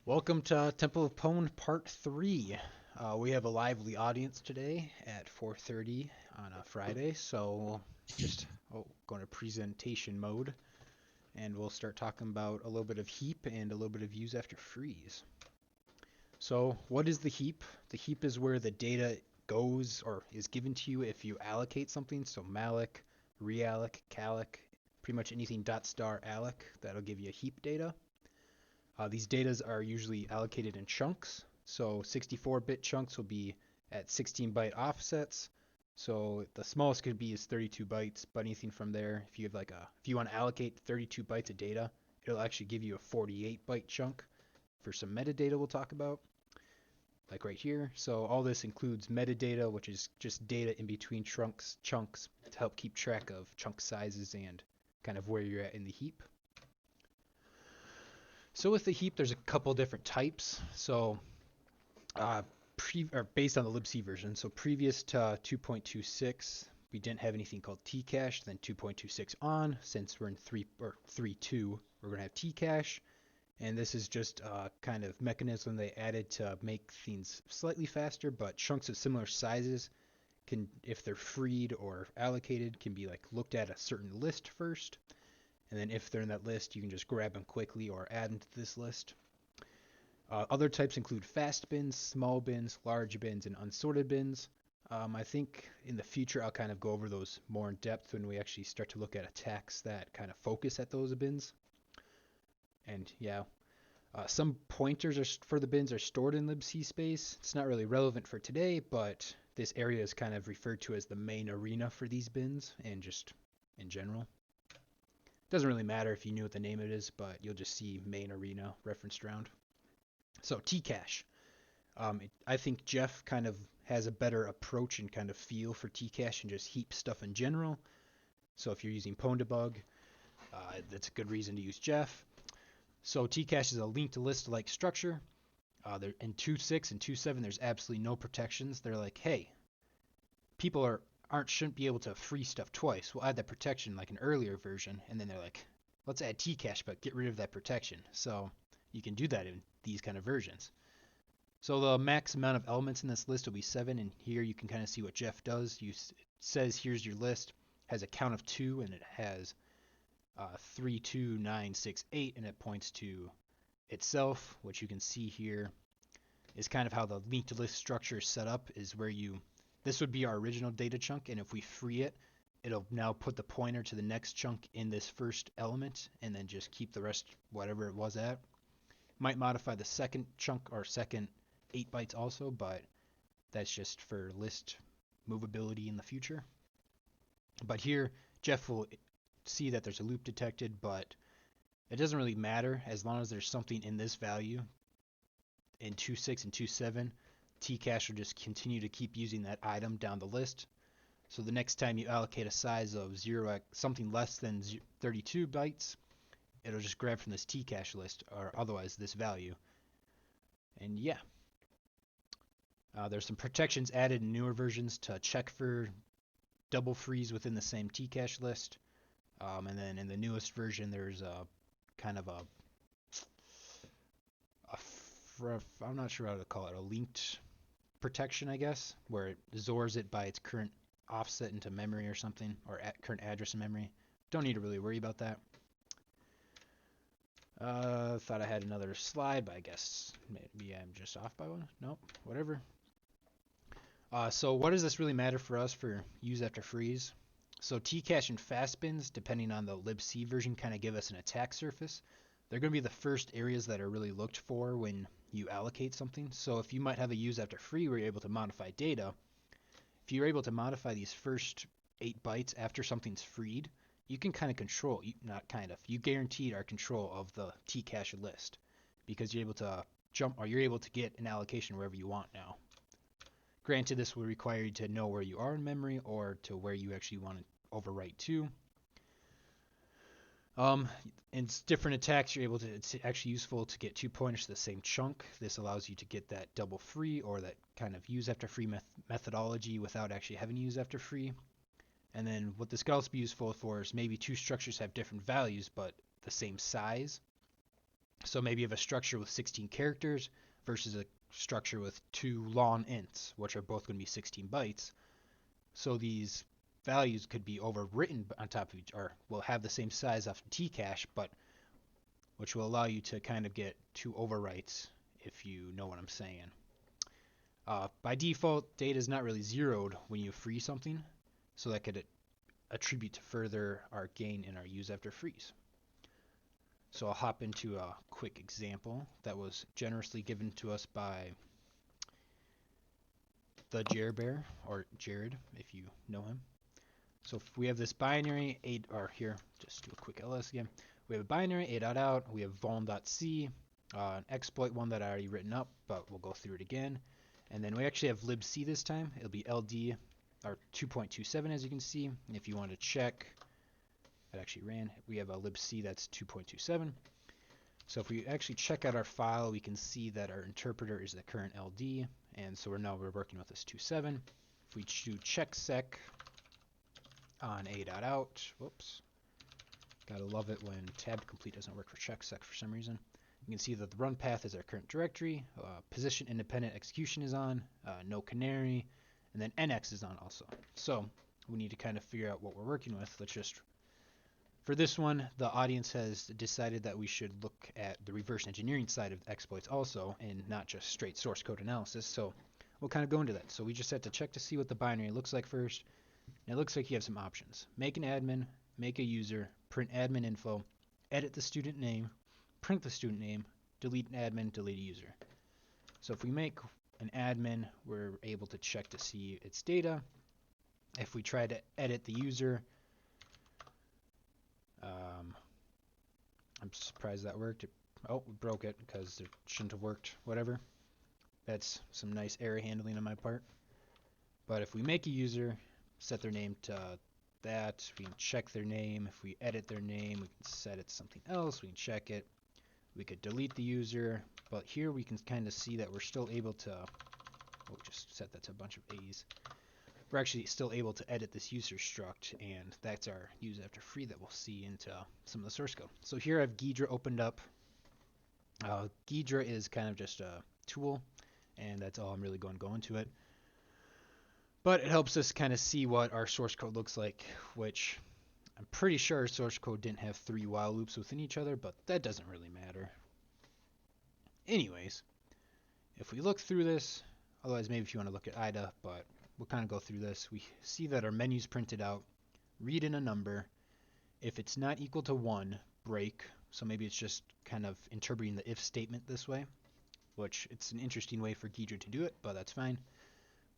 Welcome to Temple of Pwn Part 3. We have a lively audience today at 4:30 on a Friday, so we'll just go into presentation mode and we'll start talking about a little bit of heap and a little bit of use after freeze. So, what is the heap? The heap is where the data goes or is given to you if you allocate something. So malloc, realloc, calloc, pretty much anything dot star alloc, that'll give you heap data. These datas are usually allocated in chunks. So 64-bit chunks will be at 16-byte offsets. So the smallest could be is 32 bytes, but anything from there, if you want to allocate 32 bytes of data, it'll actually give you a 48-byte chunk for some metadata we'll talk about, like right here. So all this includes metadata, which is just data in between chunks to help keep track of chunk sizes and kind of where you're at in the heap. So with the heap, there's a couple different types. So based on the libc version. So previous to 2.26, we didn't have anything called tcache. Then 2.26 on, since we're in 3.2, we're gonna have tcache. And this is just a kind of mechanism they added to make things slightly faster, but chunks of similar sizes can, if they're freed or allocated, can be like looked at a certain list first. And then if they're in that list, you can just grab them quickly or add them to this list. Other types include fast bins, small bins, large bins, and unsorted bins. I think in the future I'll kind of go over those more in depth when we actually start to look at attacks that kind of focus at those bins. And yeah, some pointers for the bins are stored in libc space. It's not really relevant for today, but this area is kind of referred to as the main arena for these bins and just in general. Doesn't really matter if you knew what the name of it is, but you'll just see main arena referenced around. So Tcache. I think Jeff kind of has a better approach and kind of feel for Tcache and just heap stuff in general. So if you're using Pwn that's a good reason to use Jeff. So Tcache is a linked list-like structure. In 2.6 and 2.7, there's absolutely no protections. They're like, hey, people shouldn't be able to free stuff twice. We'll add that protection like an earlier version, and then they're like, let's add Tcache, but get rid of that protection. So you can do that in these kind of versions. So the max amount of elements in this list will be 7, and here you can kind of see what Jeff does. It says here's your list, has a count of 2, and it has 3, 2, 9, 6, 8, and it points to itself, which you can see here is kind of how the linked list structure is set up, is where this would be our original data chunk, and if we free it, it'll now put the pointer to the next chunk in this first element, and then just keep the rest whatever it was at. Might modify the second chunk or second 8 bytes also, but that's just for list movability in the future. But here, Jeff will see that there's a loop detected, but it doesn't really matter as long as there's something in this value. In 2.6 and 2.7, Tcache will just continue to keep using that item down the list. So the next time you allocate a size of something less than 32 bytes, it'll just grab from this Tcache list, or otherwise this value. And yeah. There's some protections added in newer versions to check for double freeze within the same Tcache list. And then in the newest version, there's a kind of I'm not sure how to call it, a linked protection, I guess, where it zors it by its current offset into memory or something, or current address in memory. Don't need to really worry about that. Thought I had another slide, but I guess maybe I'm just off by one. Nope, whatever. So what does this really matter for us for use after freeze? So Tcache and fast bins, depending on the libc version, kind of give us an attack surface. They're going to be the first areas that are really looked for when you allocate something. So if you might have a use after free where you're able to modify data, if you're able to modify these first 8 bytes after something's freed, you can kind of control, you guaranteed are control of the Tcache list because you're able to you're able to get an allocation wherever you want now. Granted, this will require you to know where you are in memory or to where you actually want to overwrite to. In different attacks, you're able to, it's actually useful to get 2 pointers to the same chunk. This allows you to get that double free or that kind of use after free methodology without actually having use after free. And then what this could also be useful for is maybe 2 structures have different values but the same size. So maybe you have a structure with 16 characters versus a structure with two long ints, which are both going to be 16 bytes. So these values could be overwritten on top of each, or will have the same size off Tcache, but which will allow you to kind of get two overwrites, if you know what I'm saying. By default, data is not really zeroed when you free something, so that could attribute to further our gain in our use after freeze. So I'll hop into a quick example that was generously given to us by the Jerbear, or Jared, if you know him. So if we have this binary 8, or here, just do a quick ls again. We have a binary a.out, we have vuln.c, an exploit one that I already written up, but we'll go through it again. And then we actually have libc this time. It'll be ld, or 2.27 as you can see. And if you want to check, it actually ran. We have a libc that's 2.27. So if we actually check out our file, we can see that our interpreter is the current ld, and so we're working with this 2.7. If we do checksec on a.out, whoops, gotta love it when tab complete doesn't work for checksec for some reason. You can see that the run path is our current directory, position independent execution is on, no canary, and then nx is on also. So we need to kind of figure out what we're working with. Let's just, for this one, the audience has decided that we should look at the reverse engineering side of exploits also, and not just straight source code analysis. So we'll kind of go into that. So we just have to check to see what the binary looks like first. And it looks like you have some options. Make an admin, make a user, print admin info, edit the student name, print the student name, delete an admin, delete a user. So if we make an admin, we're able to check to see its data. If we try to edit the user, I'm surprised that worked. Oh, we broke it because it shouldn't have worked. Whatever. That's some nice error handling on my part. But if we make a user, set their name to that, we can check their name. If we edit their name, we can set it to something else. We can check it. We could delete the user, but here we can kind of see that we're still able to, oh, just set that to a bunch of A's. We're actually still able to edit this user struct, and that's our use after free that we'll see into some of the source code. So here I have Ghidra opened up. Ghidra is kind of just a tool, and that's all I'm really going to go into it. But it helps us kind of see what our source code looks like, which I'm pretty sure our source code didn't have 3 while loops within each other, but that doesn't really matter. Anyways, if we look through this, otherwise maybe if you want to look at IDA, but we'll kind of go through this. We see that our menu's printed out, read in a number. If it's not equal to 1, break. So maybe it's just kind of interpreting the if statement this way, which it's an interesting way for Ghidra to do it, but that's fine.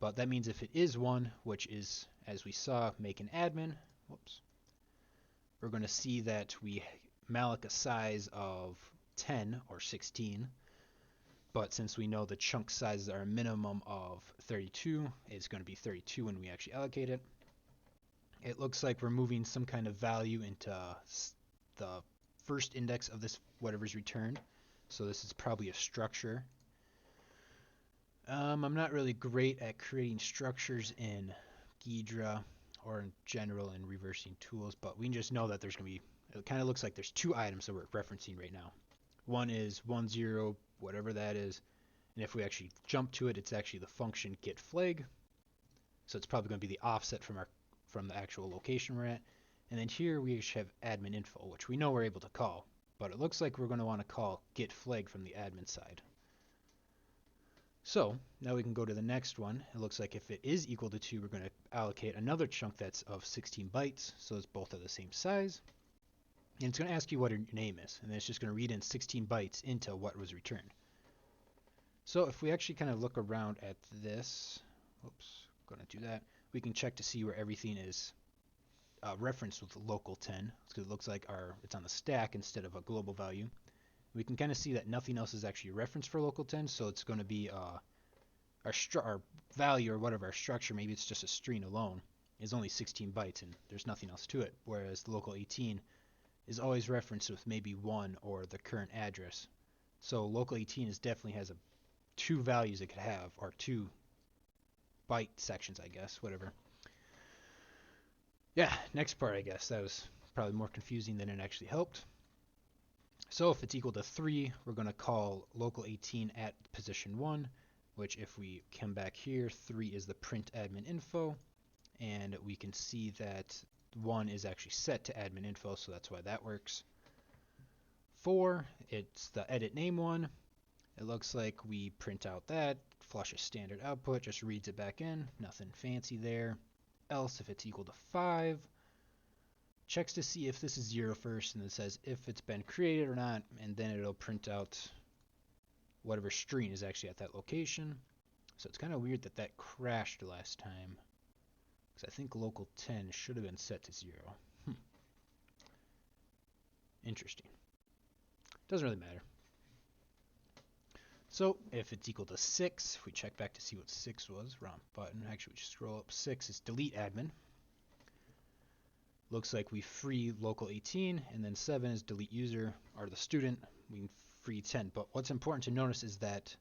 But that means if it is 1, which is, as we saw, make an admin, whoops, we're going to see that we malloc a size of 10 or 16. But since we know the chunk sizes are a minimum of 32, it's going to be 32 when we actually allocate it. It looks like we're moving some kind of value into the first index of this whatever's returned. So this is probably a structure. I'm not really great at creating structures in Ghidra or in general in reversing tools, but we can just know that there's going to be, it kind of looks like there's 2 items that we're referencing right now. One is 10, whatever that is, and if we actually jump to it, it's actually the function getFlag. So it's probably going to be the offset from the actual location we're at. And then here we just have admin info, which we know we're able to call, but it looks like we're going to want to call getFlag from the admin side. So now we can go to the next one. It looks like if it is equal to 2, we're going to allocate another chunk that's of 16 bytes, so it's both of the same size. And it's going to ask you what your name is, and then it's just going to read in 16 bytes into what was returned. So if we actually kind of look around at this, oops, going to do that, we can check to see where everything is referenced with local 10, because it looks like it's on the stack instead of a global value. We can kind of see that nothing else is actually referenced for local 10, so it's going to be our value or whatever our structure, maybe it's just a string alone, is only 16 bytes and there's nothing else to it, whereas the local 18 is always referenced with maybe 1 or the current address. So local 18 definitely has 2 values it could have, or 2 byte sections, I guess, whatever. Yeah, next part, I guess. That was probably more confusing than it actually helped. So if it's equal to 3, we're going to call local 18 at position 1, which if we come back here, 3 is the print admin info, and we can see that 1 is actually set to admin info, so that's why that works. 4, it's the edit name one. It looks like we print out that, flush a standard output, just reads it back in, nothing fancy there. Else, if it's equal to 5, checks to see if this is 0 first, and it says if it's been created or not, and then it'll print out whatever string is actually at that location. So it's kind of weird that that crashed last time, because I think local 10 should have been set to 0. Interesting. Doesn't really matter. So if it's equal to 6, if we check back to see what 6 was, wrong button, actually we just scroll up, 6 is delete admin. Looks like we free local 18, and then 7 is delete user, or the student, we can free 10. But what's important to notice is that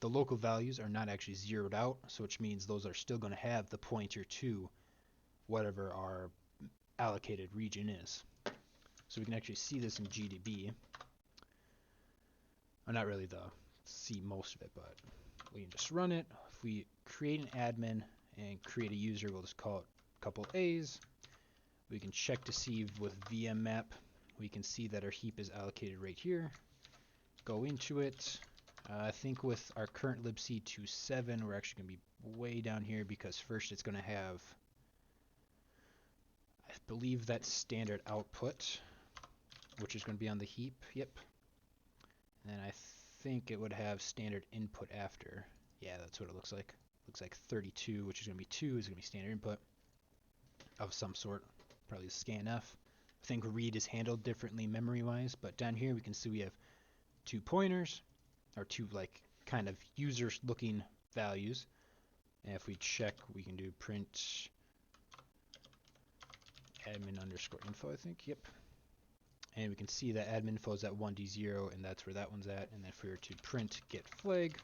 the local values are not actually zeroed out, so which means those are still going to have the pointer to whatever our allocated region is. So we can actually see this in GDB. Well, not really see most of it, but we can just run it. If we create an admin and create a user, we'll just call it a couple A's. We can check to see with VM map. We can see that our heap is allocated right here. Go into it. I think with our current libc 2.7, we're actually going to be way down here because first it's going to have, I believe, that standard output, which is going to be on the heap. Yep. And I think it would have standard input after. Yeah, that's what it looks like. Looks like 32, which is going to be 2, is going to be standard input of some sort. Probably scanf. I think read is handled differently memory-wise, but down here we can see we have 2 pointers, or 2 like kind of user-looking values. And if we check, we can do print admin underscore info, I think. Yep. And we can see that admin info is at 1D0, and that's where that one's at. And then if we were to print get flag,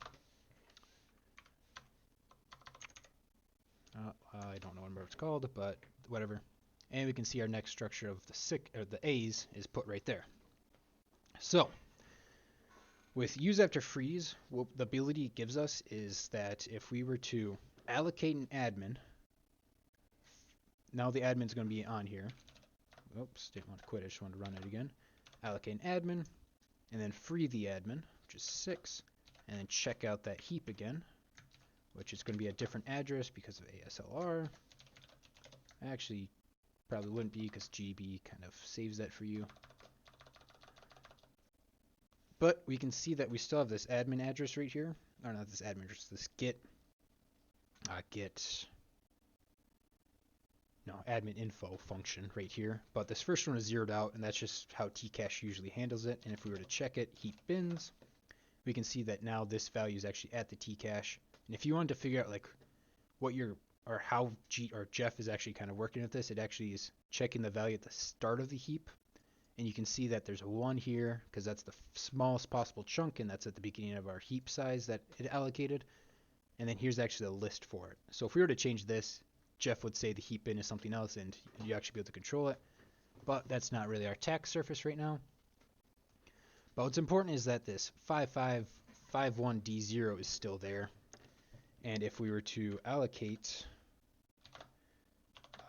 I don't know what it's called, but whatever. And we can see our next structure of the A's is put right there. So with use after freeze, what the ability it gives us is that if we were to allocate an admin, now the admin's going to be on here. Oops, didn't want to quit, I just wanted to run it again. Allocate an admin, and then free the admin, which is 6, and then check out that heap again, which is going to be a different address because of ASLR. Actually, probably wouldn't be because GB kind of saves that for you. But we can see that we still have this admin address right here. Or not this admin address, this admin info function right here. But this first one is zeroed out, and that's just how Tcache usually handles it. And if we were to check it, heap bins, we can see that now this value is actually at the Tcache. And if you wanted to figure out like what how Jeff is actually kind of working with this, it actually is checking the value at the start of the heap. And you can see that there's a 1 here because that's the smallest possible chunk, and that's at the beginning of our heap size that it allocated. And then here's actually the list for it. So if we were to change this, Jeff would say the heap bin is something else, and you actually be able to control it. But that's not really our attack surface right now. But what's important is that this 5551D0 is still there. And if we were to allocate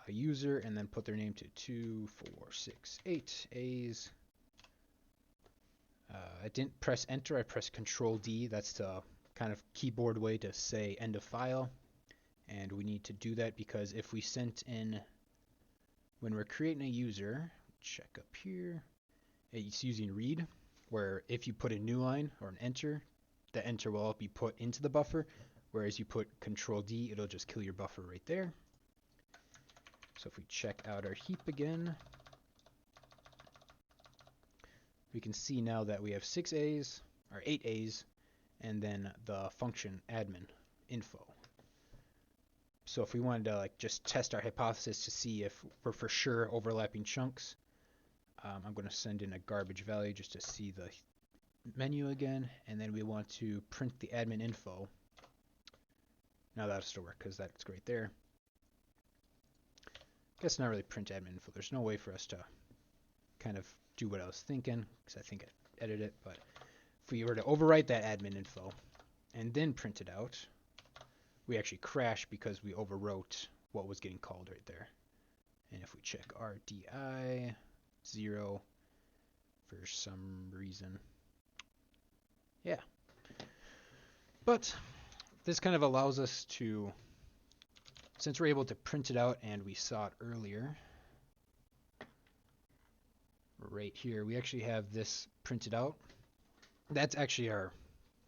a user and then put their name to 2, 4, 6, 8 A's. I didn't press enter, I pressed Control D. That's the kind of keyboard way to say end of file. And we need to do that because if we sent in, when we're creating a user, check up here, it's using read, where if you put a new line or an enter, the enter will all be put into the buffer, whereas you put Control D, it'll just kill your buffer right there. So if we check out our heap again, we can see now that we have 6 A's, or 8 A's, and then the function admin info. So if we wanted to like just test our hypothesis to see if we're for sure overlapping chunks, I'm going to send in a garbage value just to see the menu again, and then we want to print the admin info. Now that'll still work because that's right there. Guess not really print admin info. There's no way for us to kind of do what I was thinking, because I think edit it, but if we were to overwrite that admin info and then print it out, we actually crash because we overwrote what was getting called right there. And if we check RDI 0 for some reason, yeah. But this kind of allows us to, since we're able to print it out and we saw it earlier, right here, we actually have this printed out. That's actually our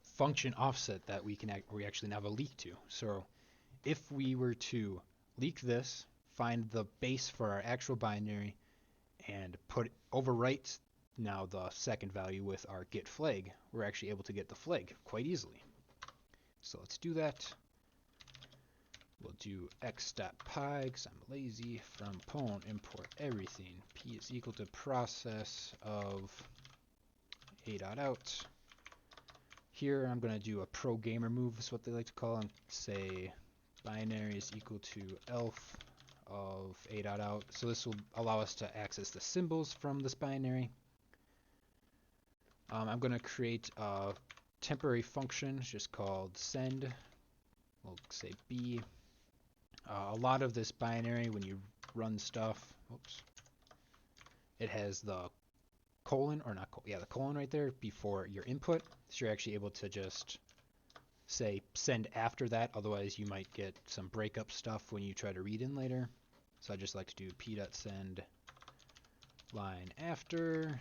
function offset that we actually now have a leak to. So if we were to leak this, find the base for our actual binary, and overwrite now the second value with our get flag, we're actually able to get the flag quite easily. So let's do that. We'll do x.py, because I'm lazy, from pwn import everything. P is equal to process of a.out. Here I'm going to do a pro gamer move, is what they like to call them. Say binary is equal to elf of a.out. So this will allow us to access the symbols from this binary. I'm going to create a temporary function just called send. We'll say b. A lot of this binary, when you run stuff, it has the colon, or not, the colon right there before your input. So you're actually able to just say send after that. Otherwise, you might get some breakup stuff when you try to read in later. So I just like to do p.send line after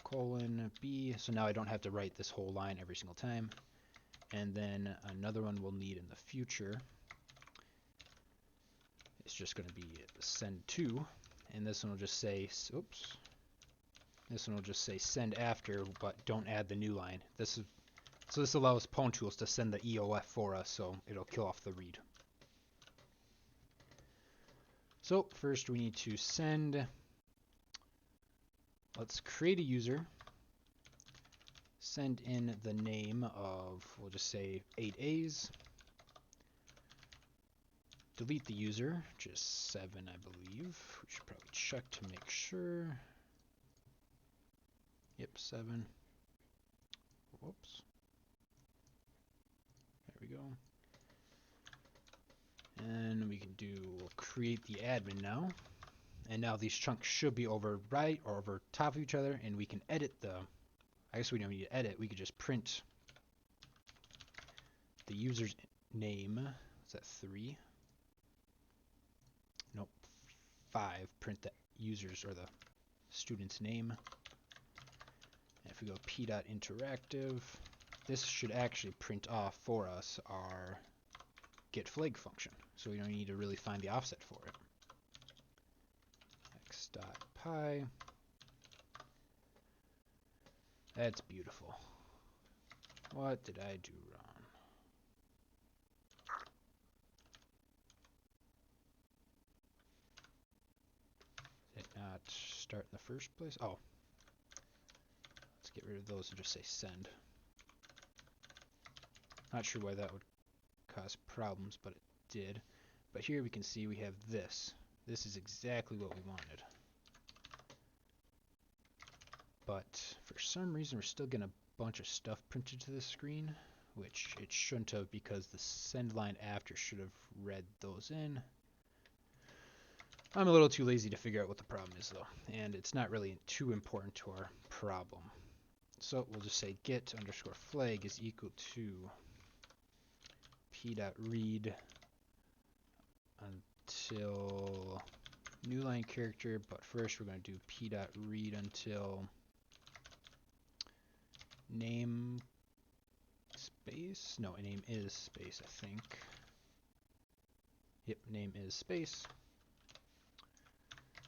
colon b. So now I don't have to write this whole line every single time. And then another one we'll need in the future. It's just going to be send to, and this one will just say, this one will just say send after, but don't add the new line. So this allows Pwn Tools to send the EOF for us, so it'll kill off the read. So first we need to send. Let's create a user. Send in the name of, we'll just say 8A's. Delete the user, just 7, I believe. We should probably check to make sure. Yep, 7. Whoops. There we go. And we can we'll create the admin now. And now these chunks should be over right or over top of each other, and we can edit I guess we don't need to edit, we could just print the user's name. Is that 3? Nope, 5. Print the user's or the student's name. And if we go p.interactive, this should actually print off for us our get flag function. So we don't need to really find the offset for it. x.py. That's beautiful. What did I do wrong? Did it not start in the first place? Oh. Let's get rid of those and just say send. Not sure why that would cause problems, but it did. But here we can see we have this. This is exactly what we wanted. But for some reason we're still getting a bunch of stuff printed to the screen, which it shouldn't have, because the send line after should have read those in. I'm a little too lazy to figure out what the problem is though, and it's not really too important to our problem. So we'll just say get underscore flag is equal to p.read until new line character, but first we're going to do p.read until name space. No, name is space, I think. Yep, name is space.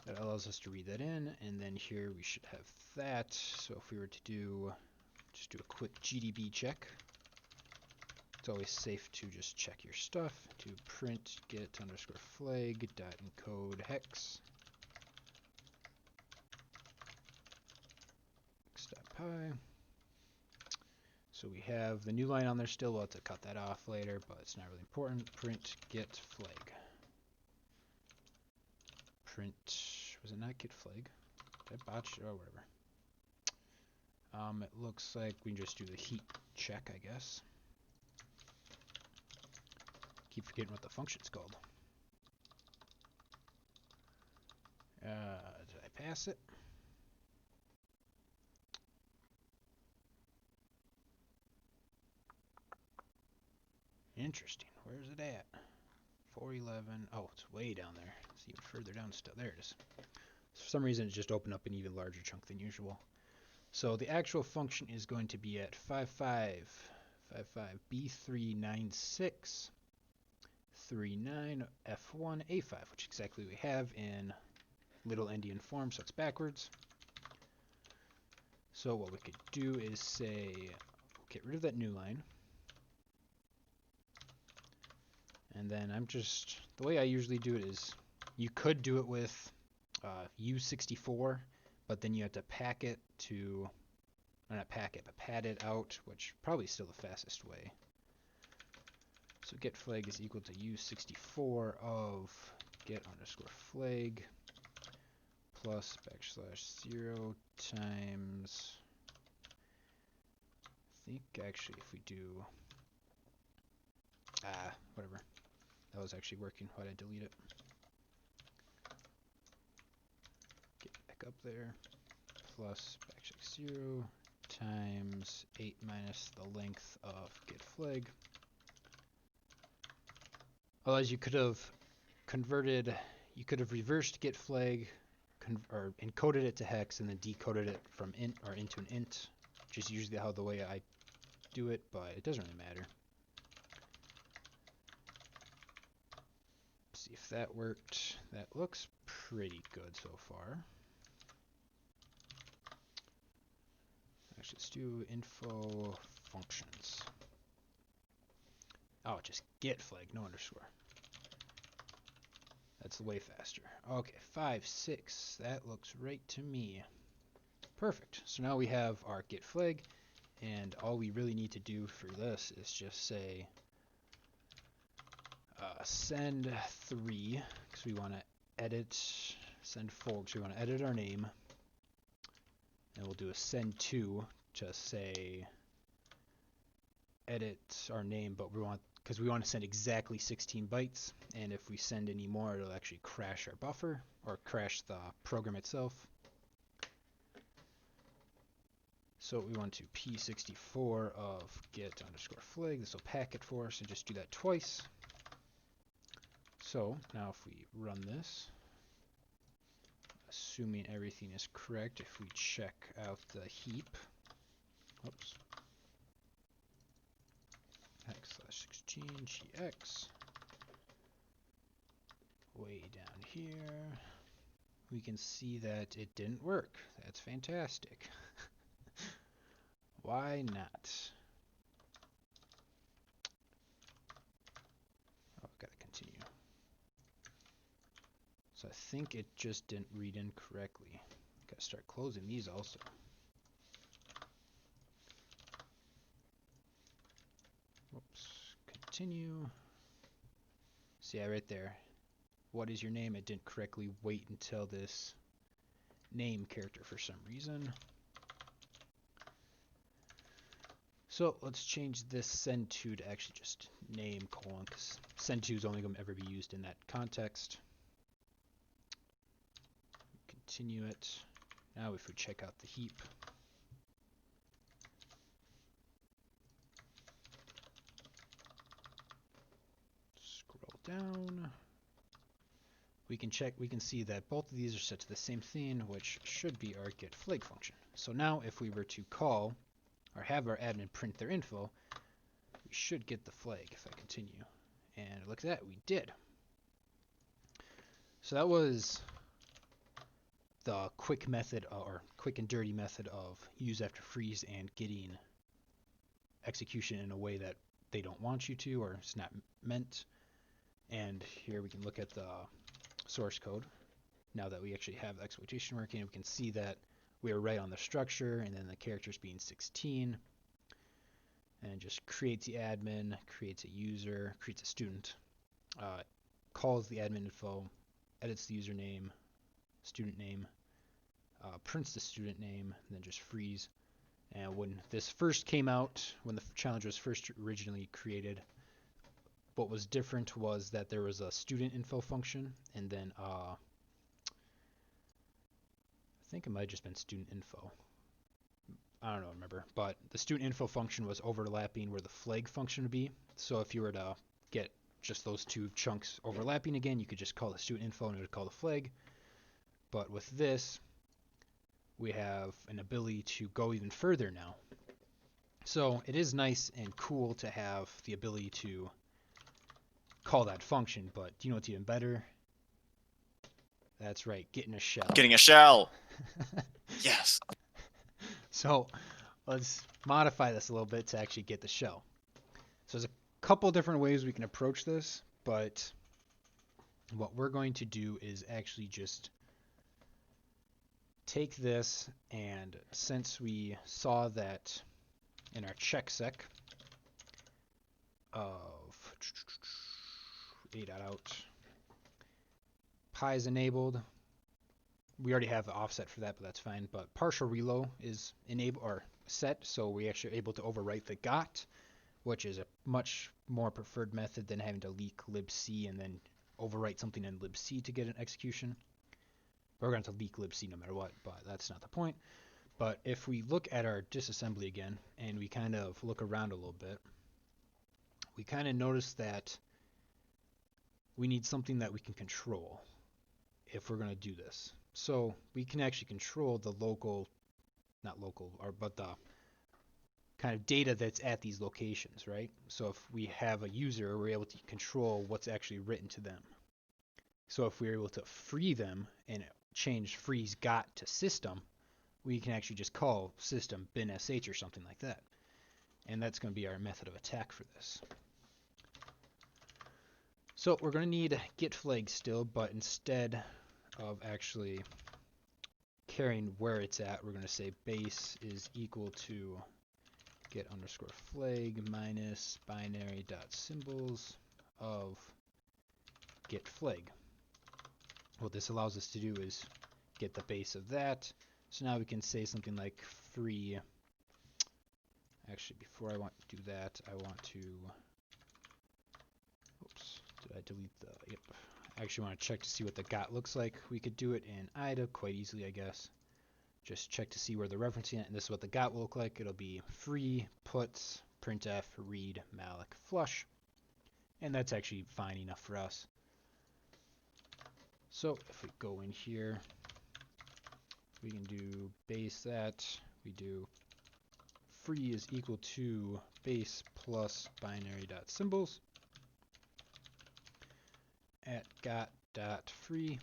That allows us to read that in, and then here we should have that. So if we were to just do a quick GDB check. It's always safe to just check your stuff. To print get underscore flag dot encode hex x.py. So we have the new line on there still. We'll have to cut that off later, but it's not really important. Print get flag. Print, was it not get flag? Did I botch it? Oh, whatever. It looks like we can just do the heap check, I guess. Keep forgetting what the function's called. Did I pass it? Interesting. Where's it at? 411. Oh, it's way down there. It's even further down still. There it is. For some reason, it just opened up an even larger chunk than usual. So the actual function is going to be at 55B396 39 F1 A5, which exactly we have in little endian form, so it's backwards. So what we could do is say, get rid of that new line. And then the way I usually do it is, you could do it with U64, but then you have to pack it to, not pack it, but pad it out, which probably is still the fastest way. So get flag is equal to U64 of get underscore flag plus \0 times, I think actually if we do, whatever. That was actually working. Why'd I delete it? Get back up there. Plus \0 times 8 minus the length of get flag. Otherwise, you could have reversed get flag, or encoded it to hex, and then decoded it from int or into an int, which is usually the way I do it, but it doesn't really matter. See if that worked. That looks pretty good so far. Actually, let's do info functions. Oh, just get flag, no underscore. That's way faster. Okay, 5, 6. That looks right to me. Perfect. So now we have our get flag, and all we really need to do for this is just say send 3, because we want to edit, send 4, because we want to edit our name, and we'll do a send 2, just say edit our name, but because we want to send exactly 16 bytes, and if we send any more, it'll actually crash our buffer, or crash the program itself. So we want to p64 of get underscore flag. This will pack it for us, and just do that twice. So now if we run this, assuming everything is correct, if we check out the heap, oops, x/16 gx, way down here, we can see that it didn't work. That's fantastic. Why not? Oh, I've got to continue. So I think it just didn't read in correctly. Gotta start closing these also. Whoops. Continue. See, yeah, right there. What is your name? It didn't correctly wait until this name character for some reason. So let's change this send2 to actually just name : because send2 is only going to ever be used in that context. Continue it. Now if we check out the heap, scroll down, we can see that both of these are set to the same thing, which should be our get flag function. So now if we were to call or have our admin print their info, we should get the flag if I continue. And look at that, we did. So that was the quick method, or quick and dirty method, of use after freeze and getting execution in a way that they don't want you to, or it's not meant. And here we can look at the source code. Now that we actually have the exploitation working, we can see that we are right on the structure, and then the characters being 16, and it just creates the admin, creates a user, creates a student, calls the admin info, edits the username, student name, prints the student name, and then just freeze. And when this first came out, when the challenge was first originally created, what was different was that there was a student info function, and then I think it might have just been student info. I don't know, remember, but the student info function was overlapping where the flag function would be. So if you were to get just those two chunks overlapping again, you could just call the student info and it would call the flag. But with this, we have an ability to go even further now. So it is nice and cool to have the ability to call that function, but do you know what's even better? That's right, getting a shell. Getting a shell. Yes. So let's modify this a little bit to actually get the shell. So there's a couple different ways we can approach this, but what we're going to do is actually just take this, and since we saw that in our check sec of a.out pi is enabled, we already have the offset for that, but that's fine. But partial reload is enabled or set, so we actually are able to overwrite the got, which is a much more preferred method than having to leak libc and then overwrite something in libc to get an execution. We're going to leak libc no matter what, but that's not the point. But if we look at our disassembly again and we kind of look around a little bit, we kind of notice that we need something that we can control if we're going to do this. So we can actually control the but the kind of data that's at these locations, right? So if we have a user, we're able to control what's actually written to them. So if we're able to free them and change freeze got to system, we can actually just call system bin sh or something like that. And that's going to be our method of attack for this. So we're going to need get flag still, but instead of actually carrying where it's at, we're going to say base is equal to get underscore flag minus binary dot symbols of get flag. What this allows us to do is get the base of that. So now we can say something like free. Actually, before I want to do that, I want to. Oops, did I delete the? Yep. I actually want to check to see what the got looks like. We could do it in IDA quite easily, I guess. Just check to see where they're referencing it, and this is what the got will look like. It'll be free puts printf read malloc flush, and that's actually fine enough for us. So if we go in here, we can do base that. We do free is equal to base plus binary dot symbols at got dot free.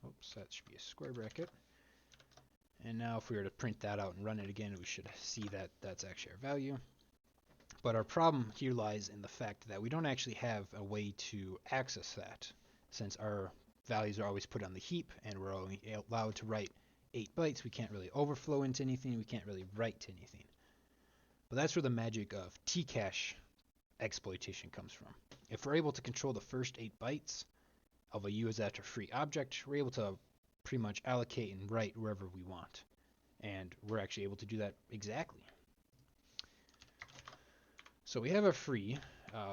Oops, that should be a square bracket. And now if we were to print that out and run it again, we should see that that's actually our value. But our problem here lies in the fact that we don't actually have a way to access that, since our values are always put on the heap and we're only allowed to write 8 bytes. We can't really overflow into anything. We can't really write to anything. But that's where the magic of Tcache exploitation comes from. If we're able to control the first 8 bytes of a use after free object, we're able to pretty much allocate and write wherever we want. And we're actually able to do that exactly. So we have a free.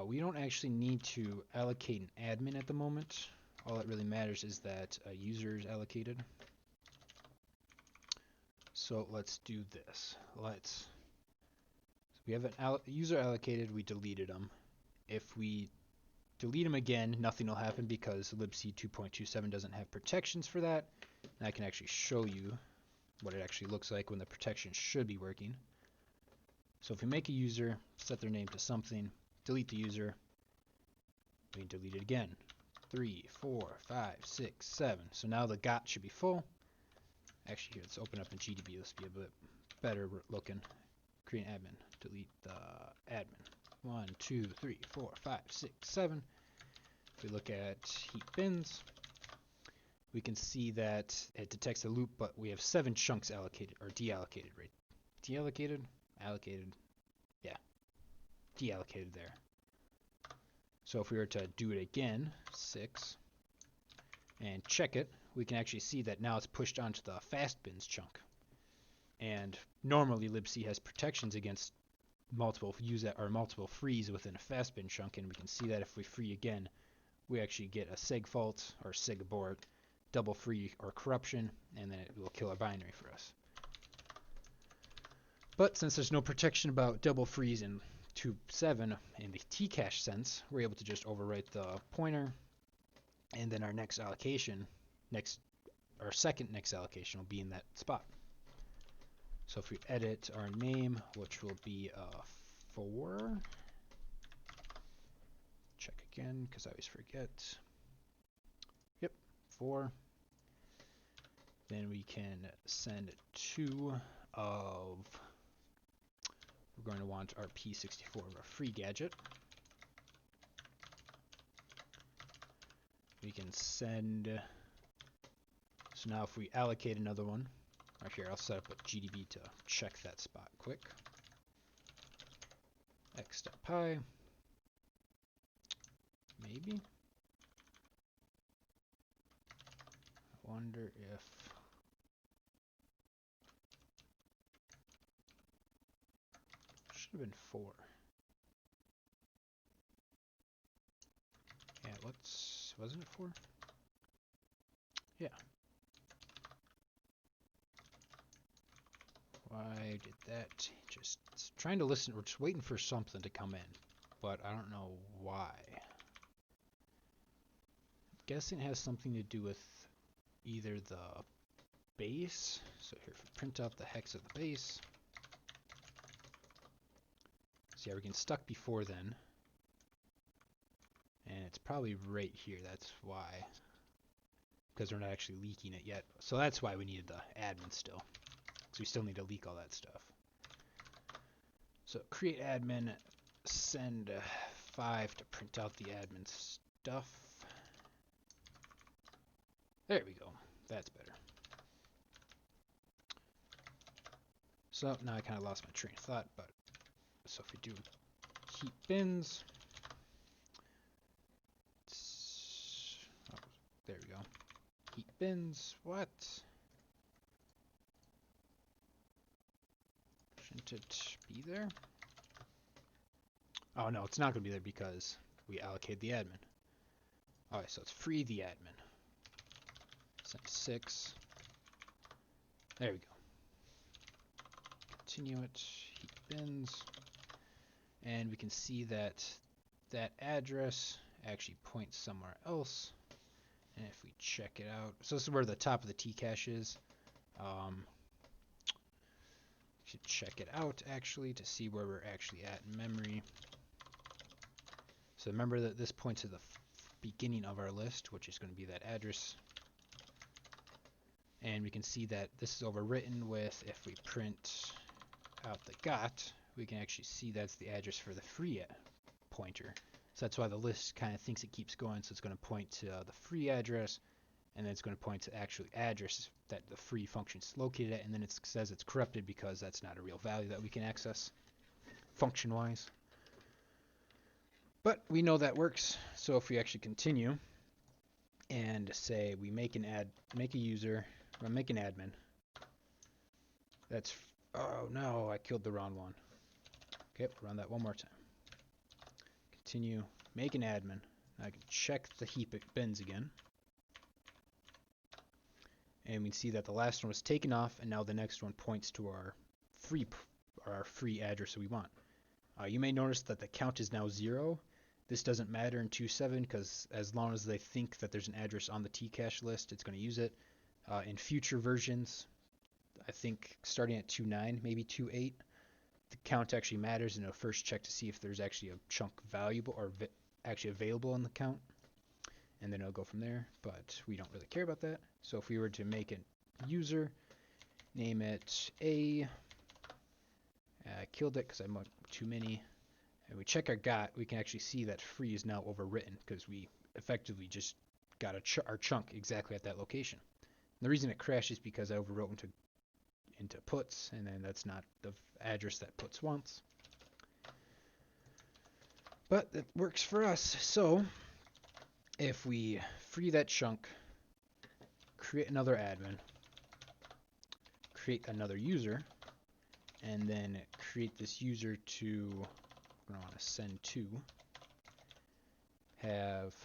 We don't actually need to allocate an admin at the moment. All that really matters is that a user is allocated. So let's do this. We have a user allocated, we deleted them. If we delete them again, nothing will happen because libc 2.27 doesn't have protections for that. And I can actually show you what it actually looks like when the protection should be working. So if we make a user, set their name to something, delete the user, we can delete it again. 3, 4, 5, 6, 7. So now the got should be full. Actually, here, let's open up in GDB. Let's be a bit better looking. Create admin. Delete the admin. 1, 2, 3, 4, 5, 6, 7. If we look at heap bins, we can see that it detects a loop, but we have 7 chunks allocated, or deallocated, right? Deallocated? Allocated. Yeah. Deallocated there. So if we were to do it again, 6, and check it, we can actually see that now it's pushed onto the fast bins chunk. And normally libc has protections against multiple frees within a fastbin chunk, and we can see that if we free again, we actually get a seg fault or seg abort, double free or corruption, and then it will kill our binary for us. But since there's no protection about double frees in 2.7 in the T-cache sense, we're able to just overwrite the pointer, and then our second next allocation will be in that spot. So if we edit our name, which will be 4, check again because I always forget. Yep, 4. Then we can send 2 of, we're going to want our P64 of our free gadget. We can send, so now if we allocate another one, right here, I'll set up a GDB to check that spot quick. X.pi, maybe. I wonder if, should have been 4. Yeah, wasn't it 4? Yeah. Why did that? Just trying to listen. We're just waiting for something to come in, but I don't know why. I'm guessing it has something to do with either the base. So here, if we print out the hex of the base. So yeah, we're getting stuck before then. And it's probably right here. That's why. Because we're not actually leaking it yet. So that's why we needed the admin still. So we still need to leak all that stuff. So create admin, send 5 to print out the admin stuff. There we go. That's better. So now I kind of lost my train of thought, but so if we do heap bins, oh, there we go. Heap bins, what? Shouldn't it be there? Oh no, it's not going to be there because we allocate the admin. Alright, so let's free the admin. Send 6. There we go. Continue it, heap bins, and we can see that that address actually points somewhere else. And if we check it out, so this is where the top of the T-cache is. Should check it out actually to see where we're actually at in memory. So remember that this points to the beginning of our list, which is going to be that address. And we can see that this is overwritten with, if we print out the got, we can actually see that's the address for the free pointer. So that's why the list kind of thinks it keeps going. So it's going to point to the free address, and then it's going to point to the actual address that the free function is located at, and then it says it's corrupted because that's not a real value that we can access function-wise. But we know that works. So if we actually continue and say we make an user, or make an admin. That's, oh no, I killed the wrong one. Okay, run that one more time. Continue, make an admin. I can check the heap bins again. And we can see that the last one was taken off, and now the next one points to our free address that we want. You may notice that the count is now 0. This doesn't matter in 2.7 because as long as they think that there's an address on the T-cache list, it's going to use it. In future versions, I think starting at 2.9, maybe 2.8, the count actually matters, and it'll first check to see if there's actually a chunk valuable or actually available in the count, and then it'll go from there. But we don't really care about that. So if we were to make a user, name it A, I killed it because I made too many, and we check our got, we can actually see that free is now overwritten because we effectively just got our chunk exactly at that location. And the reason it crashes is because I overwrote into puts, and then that's not the address that puts wants. But it works for us. So if we free that chunk, create another admin, create another user, and then create this user to, I want to send to, have,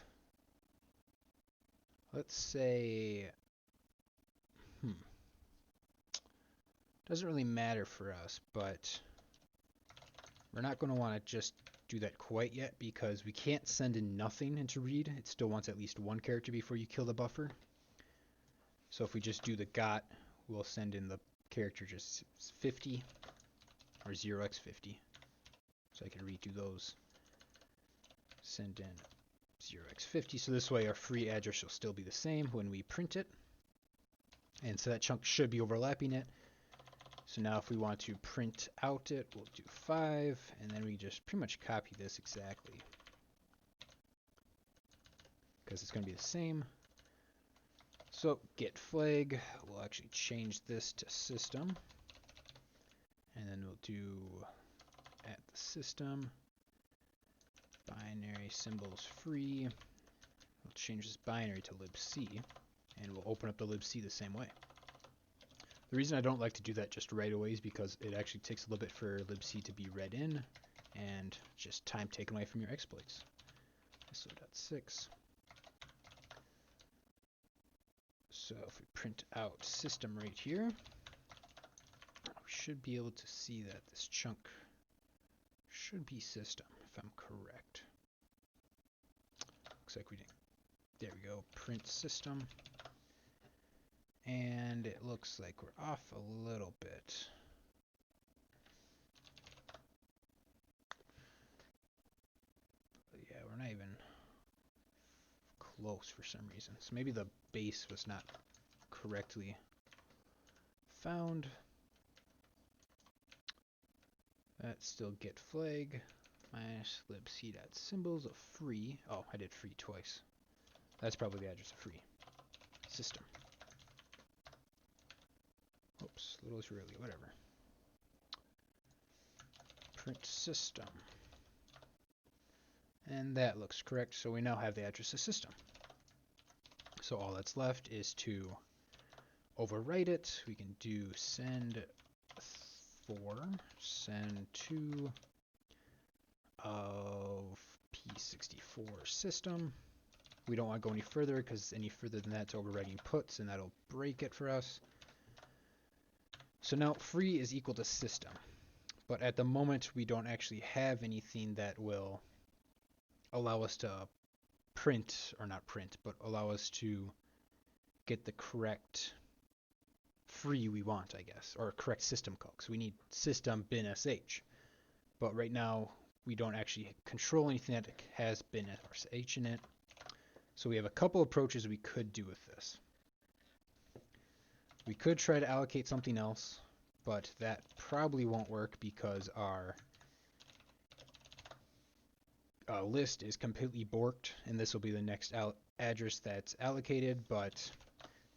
let's say, doesn't really matter for us, but we're not going to want to just do that quite yet because we can't send in nothing into read. It still wants at least one character before you kill the buffer. So if we just do the got, we'll send in the character just 50 or 0x50. So I can redo those. Send in 0x50. So this way our free address will still be the same when we print it. And so that chunk should be overlapping it. So now if we want to print out it, we'll do 5, and then we just pretty much copy this exactly. Because it's going to be the same. So get flag, we'll actually change this to system. And then we'll do at the system, binary symbols free. We'll change this binary to libc, and we'll open up the libc the same way. The reason I don't like to do that just right away is because it actually takes a little bit for libc to be read in, and just time taken away from your exploits. So.6. So if we print out system right here, we should be able to see that this chunk should be system, if I'm correct. Looks like we didn't. There we go, print system. And it looks like we're off a little bit. But yeah, we're not even close for some reason. So maybe the base was not correctly found. That's still get flag minus libc.symbols of free. Oh, I did free twice. That's probably the address of free. System. Oops, little is really, whatever. Print system. And that looks correct, so we now have the address of system. So all that's left is to overwrite it. We can do send 4, send 2 of P64 system. We don't want to go any further because any further than that's overwriting puts, and that'll break it for us. So now free is equal to system, but at the moment we don't actually have anything that will allow us to print, or not print, but allow us to get the correct free we want, I guess, or correct system call, because we need system bin sh. But right now we don't actually control anything that has bin sh in it. So we have a couple approaches we could do with this. We could try to allocate something else, but that probably won't work because our list is completely borked, and this will be the next address that's allocated, but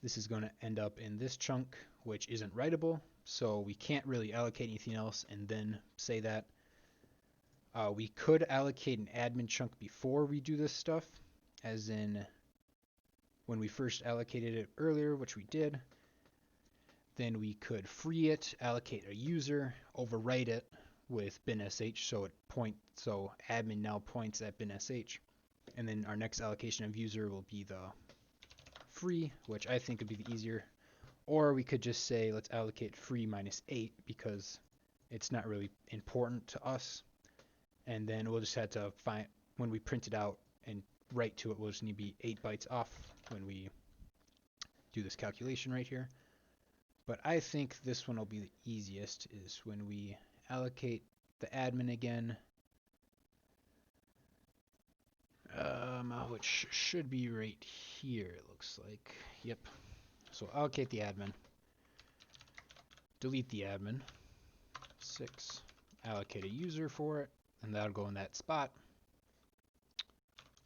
this is going to end up in this chunk, which isn't writable, so we can't really allocate anything else and then say that. We could allocate an admin chunk before we do this stuff, as in when we first allocated it earlier, which we did. Then we could free it, allocate a user, overwrite it with bin sh, so admin now points at bin sh, and then our next allocation of user will be the free, which I think would be the easier. Or we could just say let's allocate free minus 8 because it's not really important to us, and then we'll just have to find, when we print it out and write to it, we'll just need to be 8 bytes off when we do this calculation right here. But I think this one will be the easiest, is when we allocate the admin again, which should be right here, it looks like. Yep. So allocate the admin, delete the admin, 6, allocate a user for it, and that'll go in that spot.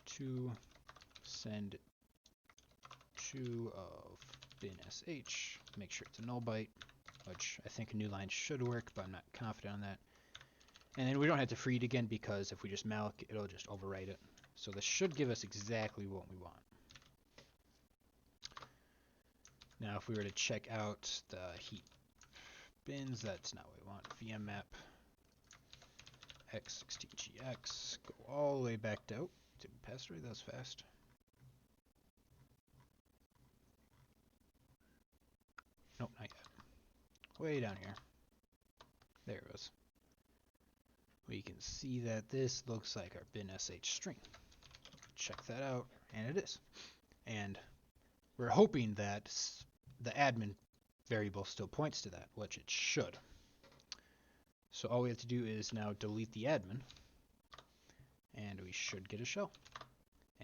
2, send 2 of bin sh, make sure it's a null byte, which I think a new line should work, but I'm not confident on that. And then we don't have to free it again because if we just malloc, it'll just overwrite it. So this should give us exactly what we want. Now if we were to check out the heap bins, that's not what we want. VM map x16gx, go all the way back to, oh, did we pass through? That was fast. Nope, not yet. Way down here. There it goes. We can see that this looks like our bin sh string. Check that out, and it is. And we're hoping that the admin variable still points to that, which it should. So all we have to do is now delete the admin, and we should get a shell.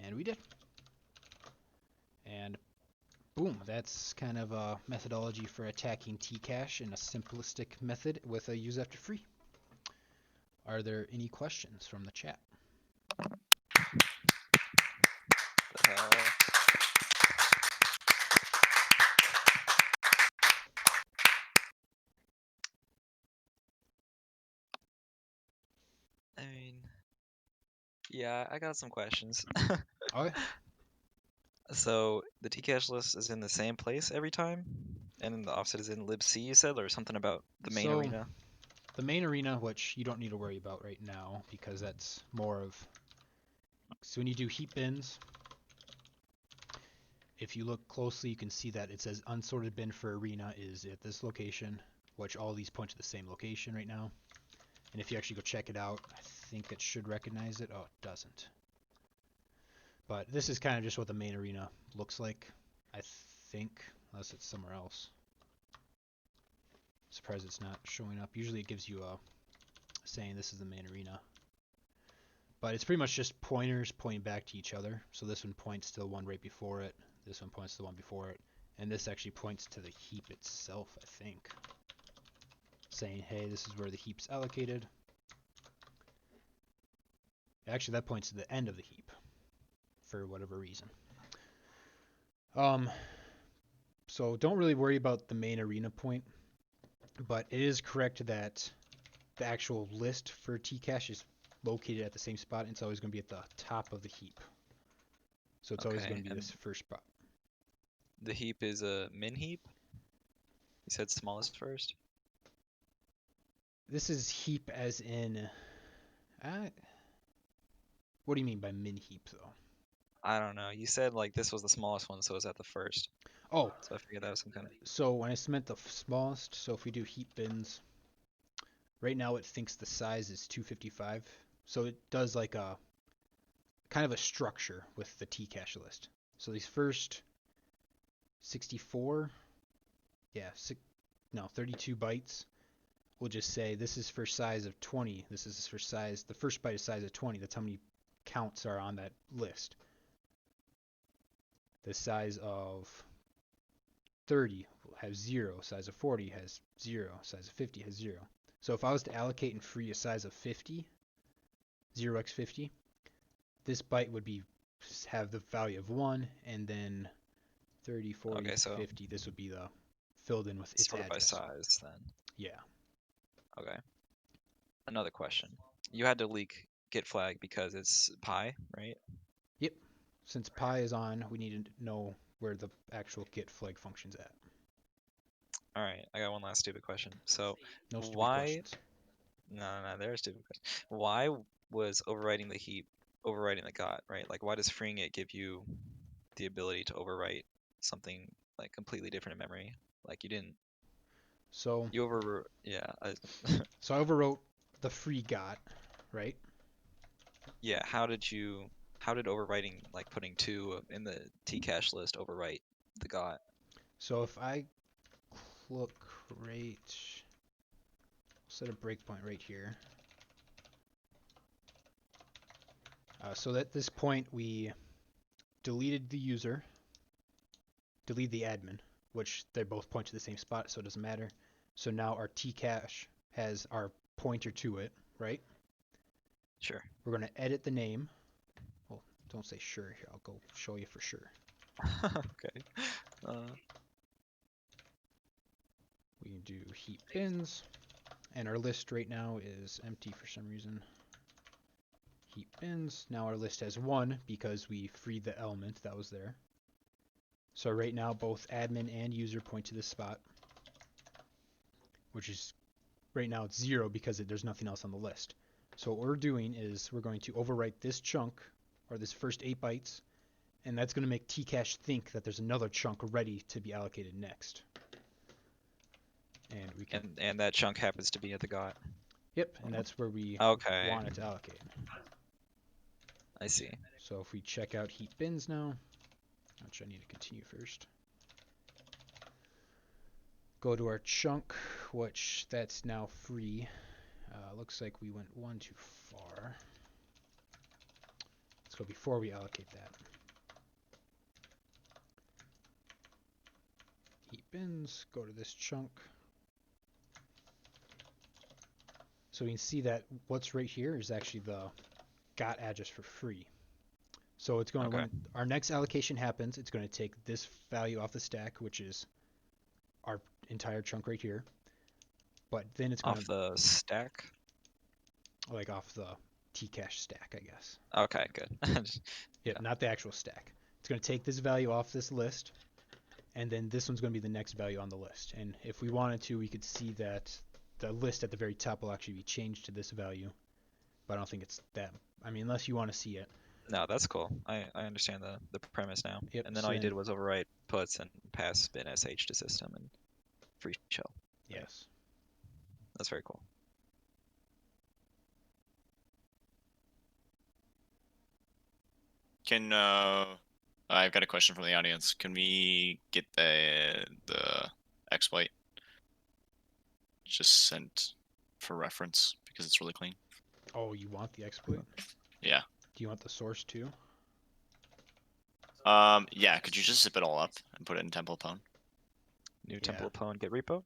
And we did. And boom, that's kind of a methodology for attacking Tcache in a simplistic method with a use after free. Are there any questions from the chat? The hell? I mean, yeah, I got some questions. Okay. So the Tcache list is in the same place every time, and then the offset is in libc, you said, or something about the main So arena? the main arena, which you don't need to worry about right now because that's more of, so when you do heap bins, if you look closely, you can see that it says unsorted bin for arena is at this location, which all these point to the same location right now. And if you actually go check it out, I think it should recognize it. Oh, it doesn't. But this is kind of just what the main arena looks like, I think, unless it's somewhere else. Surprised it's not showing up. Usually it gives you a saying this is the main arena. But it's pretty much just pointers pointing back to each other. So this one points to the one right before it. This one points to the one before it. And this actually points to the heap itself, I think. Saying, hey, this is where the heap's allocated. Actually, that points to the end of the heap for whatever reason. So don't really worry about the main arena point, but it is correct that the actual list for Tcache is located at the same spot, and it's always going to be at the top of the heap. So it's always Okay, going to be and this first spot. the heap is a min heap? You said smallest first? This is heap as in... what do you mean by min heap, though? I don't know. You said like this was the smallest one, so it was at the first. Oh, So I figured that was some kind of... so when I meant the smallest, so if we do heap bins, right now it thinks the size is 255. So it does like a kind of a structure with the Tcache list. So these first 64, 32 bytes, we'll just say this is for size of 20. This is for size, the first byte is size of 20. That's how many counts are on that list. The size of 30 has 0. Size of 40 has 0. Size of 50 has 0. So if I was to allocate and free a size of 50, 0x50, this byte would have the value of 1, and then 30, 40, Okay, so 50, this would be the filled in with its sort of by address. size then. Yeah. Okay. Another question. You had to leak git flag because it's pi, right? Yep. Since pi is on, we need to know where the actual get flag function's at. All right, I got one last stupid question. So No stupid why? questions. No, there are stupid questions. Why was overwriting the heap overwriting the GOT, right? Like, why does freeing it give you the ability to overwrite something like completely different in memory? Like you didn't. So You over. Yeah. so I overwrote the free got, right? Yeah. How did you? How did overwriting, like putting 2 in the Tcache list, overwrite the GOT? So if I look right, set a breakpoint right here. So at this point we deleted the user, delete the admin, which they both point to the same spot, so it doesn't matter. So now our Tcache has our pointer to it, right? Sure. We're going to edit the name. Well, don't say sure here. I'll go show you for sure. Okay. We can do heap bins, and our list right now is empty for some reason. Heap bins. Now our list has 1 because we freed the element that was there. So right now both admin and user point to this spot. which is right now it's 0 because there's nothing else on the list. So what we're doing is we're going to overwrite this chunk, or this first 8 bytes, and that's going to make Tcache think that there's another chunk ready to be allocated next. And we can. And that chunk happens to be at the GOT. Yep, and that's where we Okay, want it to allocate. I see. So if we check out heap bins now, which I need to continue first. Go to our chunk, which that's now free. Looks like we went one too far. Let's go before we allocate that. Heap bins, go to this chunk. So we can see that what's right here is actually the GOT address for free. So it's going to, when our next allocation happens, it's going to take this value off the stack, which is our entire chunk right here. But then it's going Off the stack? like off the Tcache stack, I guess. Okay, good. Yep, not the actual stack. It's going to take this value off this list, and then this one's going to be the next value on the list. And if we wanted to, we could see that the list at the very top will actually be changed to this value. But I don't think it's that. I mean, unless you want to see it. No, that's cool. I understand the premise now. Yep, And then so all you then- did was overwrite puts and pass bin sh to system and free shell. Yes. That's very cool. Can I've got a question from the audience. Can we get the exploit just sent for reference because it's really clean? Oh, you want the exploit? Yeah. Do you want the source too? Yeah. Could you just zip it all up and put it in temple pwn? New Yeah. temple opponent get repo?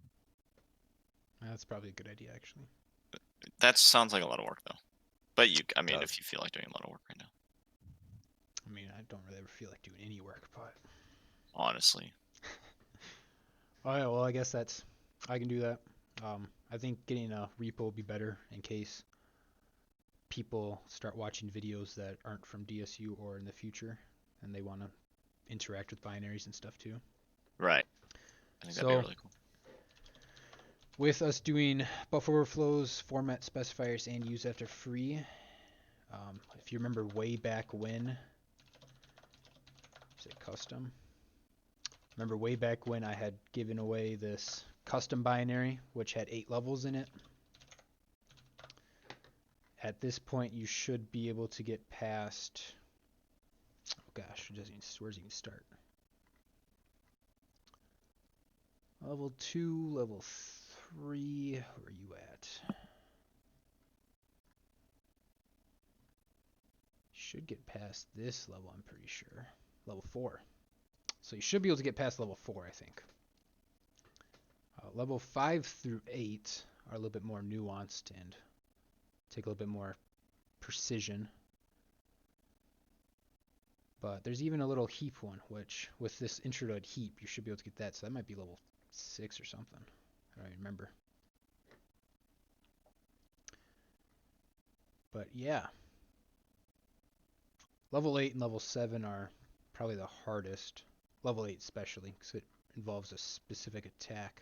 That's probably a good idea, actually. That sounds like a lot of work though. But I mean, does. if you feel like doing a lot of work right now, I mean, I don't really ever feel like doing any work, but. honestly. Oh yeah, well I guess I can do that. I think getting a repo will be better in case people start watching videos that aren't from DSU or in the future, and they want to interact with binaries and stuff too. Right. I think that'd be So- really cool. With us doing buffer overflows, format specifiers, and use after free, if you remember way back when, is it custom? Remember way back when I had given away this custom binary, which had 8 levels in it? At this point, you should be able to get past. Oh gosh, where's it even start? Level 2, level 3. Where are you at? Should get past this level, I'm pretty sure. Level 4. So you should be able to get past level 4, I think. Level 5 through 8 are a little bit more nuanced and take a little bit more precision. But there's even a little heap one, which with this intro to heap, you should be able to get that. So that might be level 6 or something. I don't even remember. But yeah. Level 8 and level 7 are probably the hardest. Level 8 especially, because it involves a specific attack,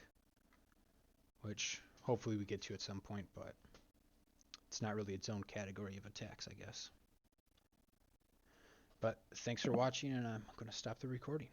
which hopefully we get to at some point, but it's not really its own category of attacks, I guess. But thanks for watching, and I'm going to stop the recording.